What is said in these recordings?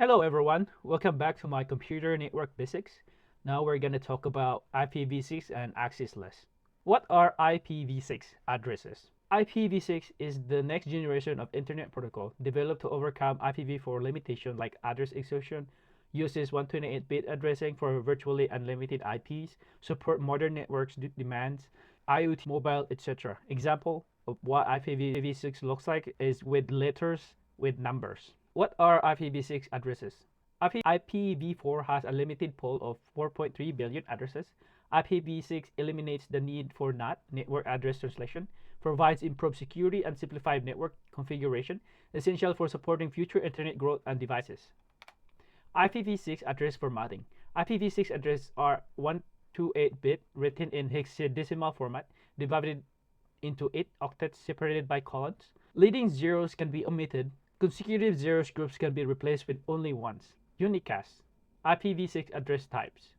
Hello everyone, welcome back to my computer network basics. Now we're going to talk about IPv6 and accessless. What are IPv6 addresses? IPv6 is the next generation of internet protocol developed to overcome IPv4 limitation like address exhaustion, uses 128-bit addressing for virtually unlimited IPs, support modern networks demands, IoT, mobile, etc. Example of what IPv6 looks like is with letters with numbers. What are IPv6 addresses? IPv4 has a limited pool of 4.3 billion addresses. IPv6 eliminates the need for NAT, network address translation, provides improved security and simplified network configuration, essential for supporting future internet growth and devices. IPv6 address formatting. IPv6 addresses are 128-bit written in hexadecimal format, divided into 8 octets separated by colons. Leading zeros can be omitted. Consecutive zeros groups can be replaced with only ones. Unicast. IPv6 address types.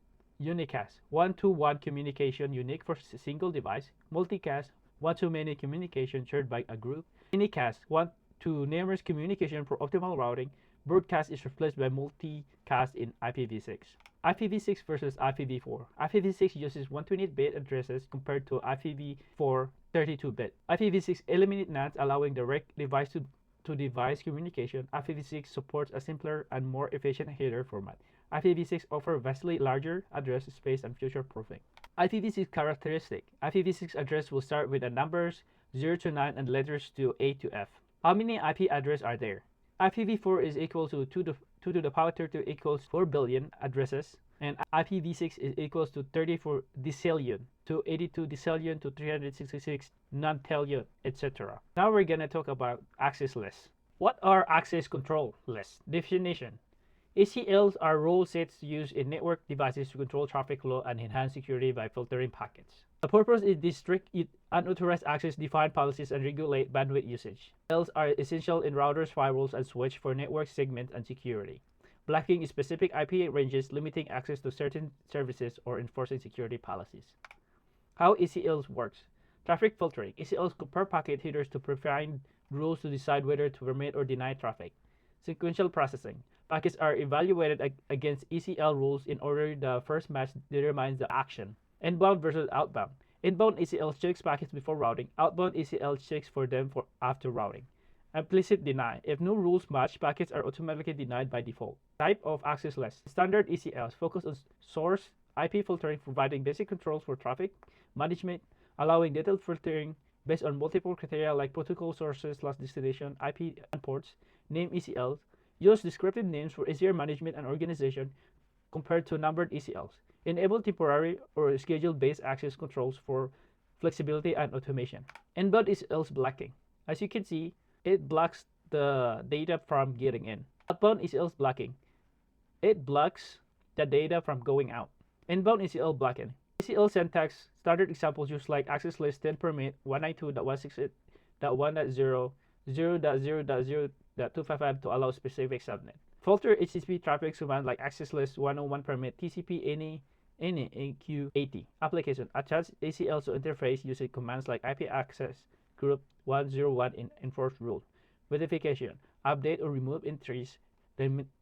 Unicast, one-to-one communication unique for a single device. Multicast, one-to-many communication shared by a group. Unicast, one-to-numerous communication for optimal routing. Broadcast is replaced by multicast in IPv6. IPv6 versus IPv4. IPv6 uses 128-bit addresses compared to IPv4 32-bit. IPv6 eliminates NATs, allowing direct device-to-device communication. IPv6 supports a simpler and more efficient header format. IPv6 offers vastly larger address space and future-proofing. IPv6 characteristic. IPv6 address will start with the numbers 0 to 9 and letters to A to F. How many IP addresses are there? IPv4 is equal to 2 to the power 32 equals 4 billion addresses, and IPv6 is equals to 34 decillion to 82 decillion to 366 nontillion, etc. Now we're gonna talk about access lists. What are access control lists? Definition. ACLs are rule sets used in network devices to control traffic flow and enhance security by filtering packets. The purpose is to restrict unauthorized access, define policies, and regulate bandwidth usage. ACLs are essential in routers, firewalls, and switch for network segment and security. Blocking specific IP ranges, limiting access to certain services, or enforcing security policies. How ACLs works. Traffic filtering. ACLs compare packet headers to define rules to decide whether to permit or deny traffic. Sequential processing. Packets are evaluated against ACL rules in order the first match determines the action. Inbound versus outbound. Inbound ACL checks packets before routing. Outbound ACL checks for them after routing. Implicit deny. If no rules match, packets are automatically denied by default. Type of access list. Standard ACLs focus on source IP filtering, providing basic controls for traffic management, allowing detailed filtering based on multiple criteria like protocol sources/destination, IP and ports. Name ACLs. Use descriptive names for easier management and organization compared to numbered ACLs. Enable temporary or schedule-based access controls for flexibility and automation. Inbound ACLs blocking. As you can see, it blocks the data from getting in. Outbound ACLs blocking. It blocks the data from going out. Inbound ACL blocking. ACL syntax standard examples use like access list 10 permit 192.168.1.0 0.0.0.255 to allow specific subnet. Filter HTTP traffic command like access list 101 permit TCP any AQ80. Application. Attach ACL to interface using commands like IP access group 101 in enforce rule. Verification. Update or remove entries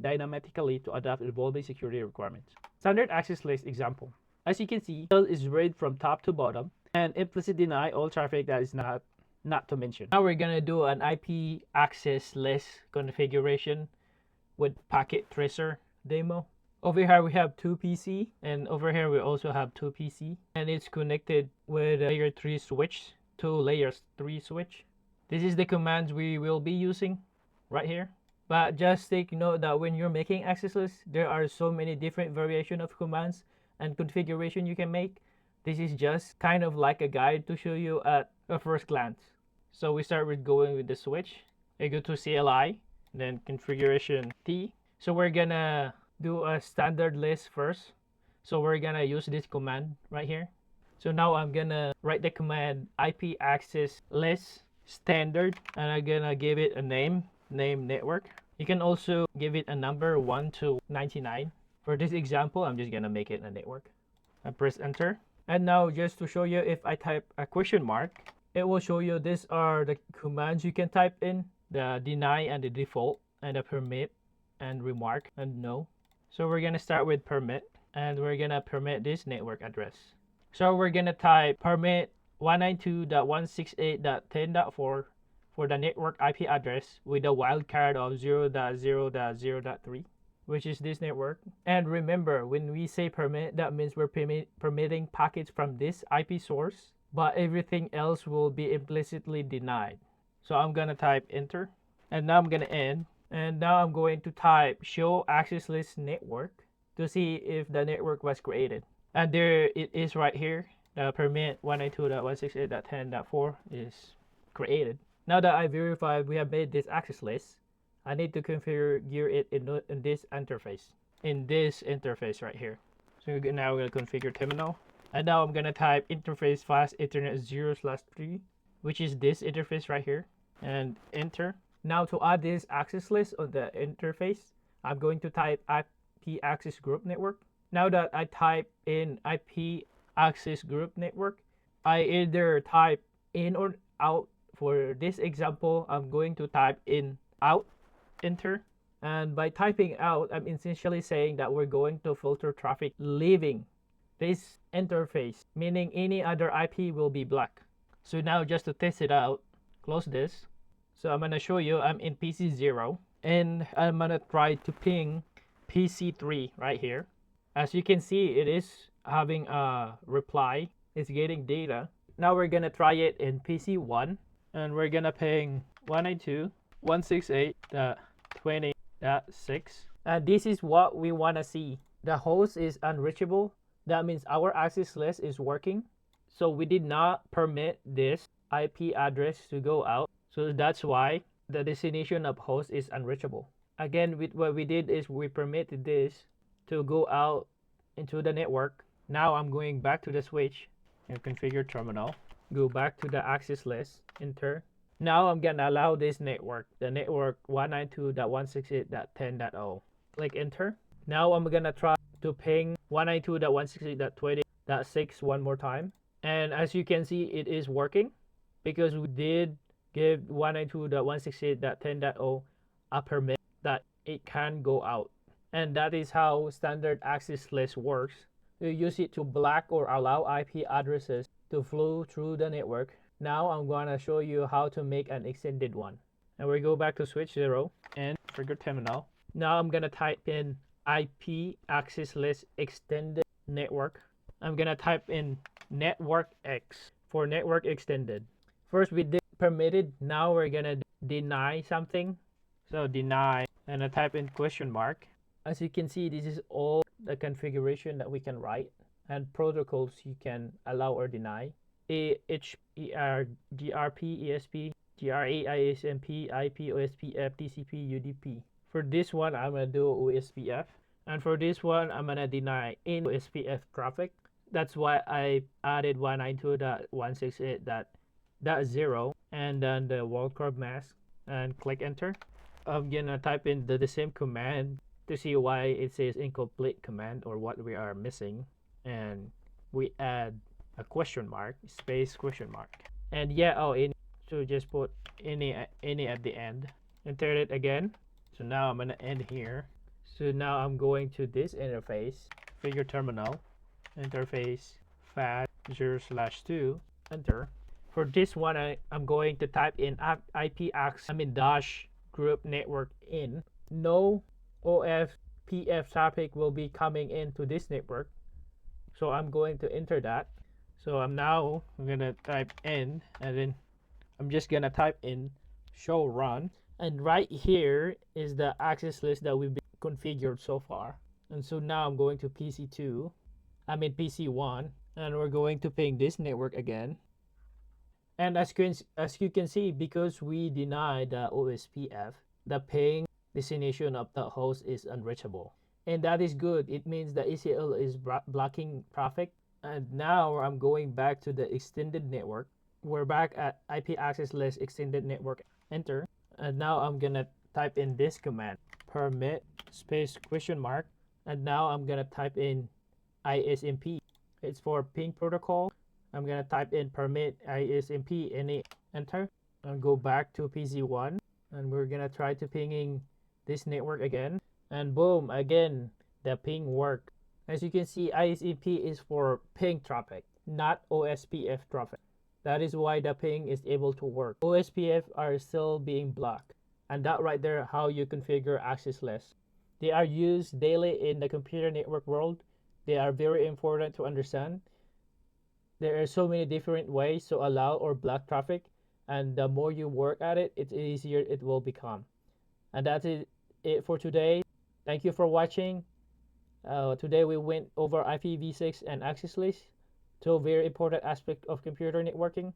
dynamically to adapt evolving security requirements. Standard access list example. As you can see, it is read from top to bottom and implicit deny all traffic that is not to mention. Now we're gonna do an IP access list configuration with Packet Tracer demo. Over here we have 2 PC, and over here we also have 2 PC, and it's connected with a layer 3 switch to layers 3 switch. This is the commands we will be using right here. But just take note that when you're making access lists, there are so many different variation of commands and configuration you can make. This is just kind of like a guide to show you at a first glance. So we start with going with the switch. I go to CLI, then configuration T. So we're gonna do a standard list first. So we're gonna use this command right here. So now I'm gonna write the command IP access list standard, and I'm gonna give it a name network. You can also give it a number 1 to 99. For this example, I'm just gonna make it a network. I press enter. And now just to show you, if I type a question mark, it will show you these are the commands you can type in, the deny and the default and the permit and remark and no. So we're gonna start with permit, and we're gonna permit this network address. So we're gonna type permit 192.168.10.4 for the network IP address with a wildcard of 0.0.0.3, which is this network. And remember, when we say permit, that means we're permitting packets from this IP source, but everything else will be implicitly denied. So I'm gonna type enter, and now I'm gonna end, and now I'm going to type show access list network to see if the network was created. And there it is right here. The permit 192.168.10.4 is created. Now that I verified we have made this access list, I need to configure it in this interface. In this interface right here. So now we're gonna configure terminal. And now I'm gonna type interface fast Ethernet 0/3, which is this interface right here, and enter. Now to add this access list on the interface, I'm going to type IP access group network. Now that I type in IP access group network, I either type in or out. For this example, I'm going to type in out, enter. And by typing out, I'm essentially saying that we're going to filter traffic leaving this interface, meaning any other IP will be black. So now just to test it out, close this. So I'm gonna show you I'm in PC0, and I'm gonna try to ping PC3 right here. As you can see, it is having a reply. It's getting data. Now we're gonna try it in PC1, and we're gonna ping 192.168.20.6. And this is what we wanna see. The host is unreachable. That means our access list is working. So we did not permit this IP address to go out. So that's why the destination of host is unreachable. Again, what we did is we permitted this to go out into the network. Now I'm going back to the switch and configure terminal. Go back to the access list, enter. Now I'm gonna allow this network, the network 192.168.10.0. Click enter. Now I'm gonna try to ping 192.168.20.6 one more time. And as you can see, it is working because we did give 192.168.10.0 a permit that it can go out. And that is how standard access list works. You use it to block or allow IP addresses to flow through the network. Now I'm gonna show you how to make an extended one. And we go back to switch 0 and configure terminal. Now I'm gonna type in IP access list extended network. I'm gonna type in network X for network extended. First we did permitted, now we're gonna deny something. So deny, and I type in question mark. As you can see, this is all the configuration that we can write and protocols you can allow or deny. HER, GRP, ESP, GRA, ISMP, IP, OSPF, TCP, UDP. For this one, I'm gonna do OSPF. And for this one, I'm gonna deny in OSPF traffic. That's why I added 192.168.0 and then the wildcard mask, and click enter. I'm gonna type in the same command to see why it says incomplete command or what we are missing, and we add a question mark, space question mark, and so just put any at the end. Enter it again. So now I'm gonna end here. So now I'm going to this interface, figure terminal, interface fat 0/2, enter. For this one, I'm going to type in IP access, dash group network in. No OSPF traffic will be coming into this network. So I'm going to enter that. So I'm gonna type in, and then I'm just gonna type in show run. And right here is the access list that we've configured so far. And so now I'm going to PC1, and we're going to ping this network again. And as you can see, because we denied the OSPF, the ping destination of the host is unreachable. And that is good. It means the ACL is blocking traffic. And now I'm going back to the extended network. We're back at IP access list extended network, enter. And now I'm gonna type in this command, permit space question mark. And now I'm gonna type in ISMP. It's for ping protocol. I'm gonna type in permit ISMP, enter, and go back to PC1, and we're gonna try to pinging this network again. And boom, again, the ping worked. As you can see, ISP is for ping traffic, not OSPF traffic. That is why the ping is able to work. OSPF are still being blocked. And that right there, how you configure accessless. They are used daily in the computer network world. They are very important to understand. There are so many different ways to allow or block traffic, and the more you work at it, it's easier it will become. And that is it for today. Thank you for watching. Today we went over IPv6 and accessless, two very important aspects of computer networking.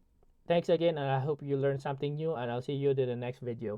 Thanks again, and I hope you learned something new, and I'll see you in the next video.